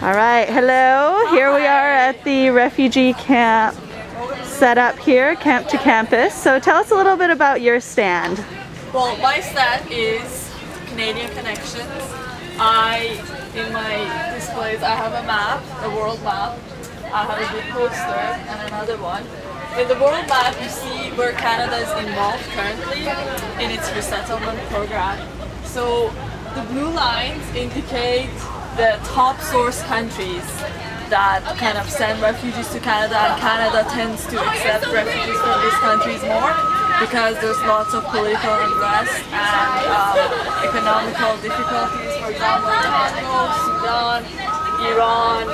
All right, hello. Here we are at the refugee camp set up here, Camp to Campus. So tell us a little bit about your stand. Well, my stand is Canadian Connections. In my displays, I have a map, a world map. I have a big poster and another one. In the world map, you see where Canada is involved currently in its resettlement program. So the blue lines indicate the top source countries that kind of send refugees to Canada, and Canada tends to accept refugees from these countries more because there's lots of political unrest and economical difficulties. For example, Congo, Sudan, Iran,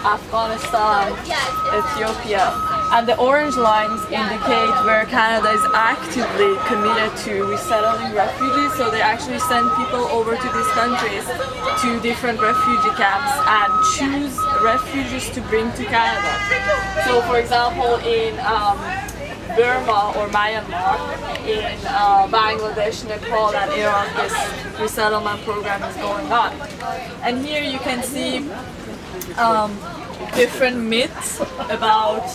Afghanistan, Ethiopia. And the orange lines indicate where Canada is actively committed to resettling refugees, so they actually send people over to these countries to different refugee camps and choose refugees to bring to Canada. So for example, in Burma or Myanmar, in Bangladesh, Nepal and Iran, this resettlement program is going on. And here you can see different myths about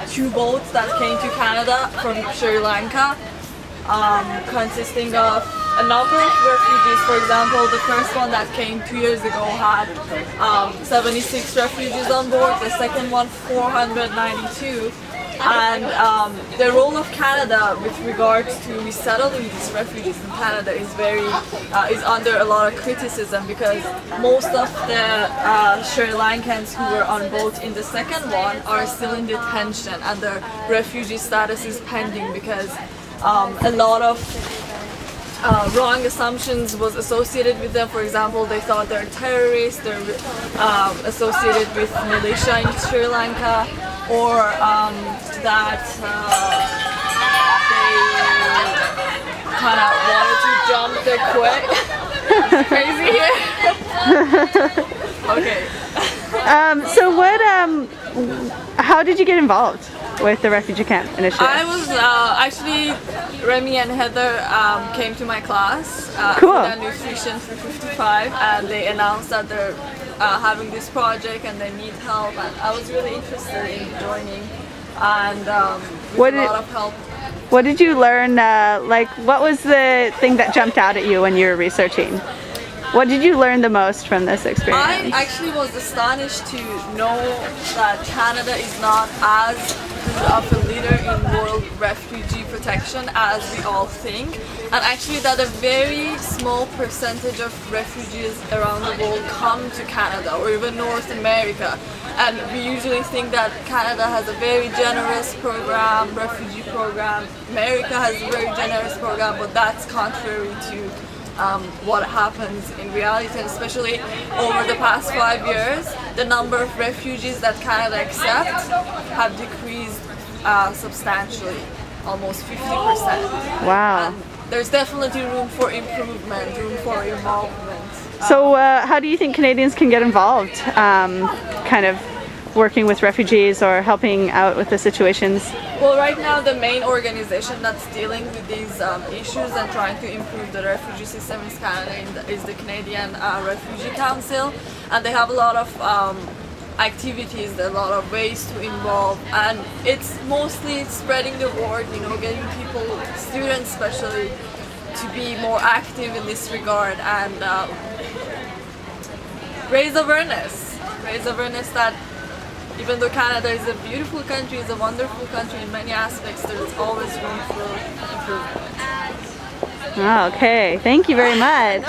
two boats that came to Canada from Sri Lanka, consisting of a number of refugees. For example, the first one that came 2 years ago had 76 refugees on board, the second one 492. And the role of Canada with regards to resettling these refugees in Canada is under a lot of criticism, because most of the Sri Lankans who were on boat in the second one are still in detention and their refugee status is pending, because a lot of wrong assumptions was associated with them. For example, they thought they're terrorists, they're associated with militia in Sri Lanka, or that they kind of wanted to jump the quay. Okay. So what? How did you get involved with the refugee camp initiative? I was actually, Remy and Heather came to my class Cool. for Nutrition 355, and they announced that they're having this project and they need help, and I was really interested in joining, and with a lot of help. What did you learn? What was the thing that jumped out at you when you were researching? What did you learn the most from this experience? I actually was astonished to know that Canada is not as good of a leader in world refugee protection as we all think, and actually that a very small percentage of refugees around the world come to Canada or even North America. And we usually think that Canada has a very generous program, refugee program. America has a very generous program, but that's contrary to what happens in reality, and especially over the past 5 years, the number of refugees that Canada accepts have decreased substantially, almost 50%. Wow. And there's definitely room for improvement, room for involvement. So how do you think Canadians can get involved, kind of working with refugees or helping out with the situations? Well, right now the main organization that's dealing with these issues and trying to improve the refugee system in Canada is the Canadian Refugee Council, and they have a lot of activities, a lot of ways to involve, and it's mostly spreading the word, getting people, students especially, to be more active in this regard and raise awareness that even though Canada is a beautiful country, is a wonderful country in many aspects, there's always room for improvement. Okay, thank you very much.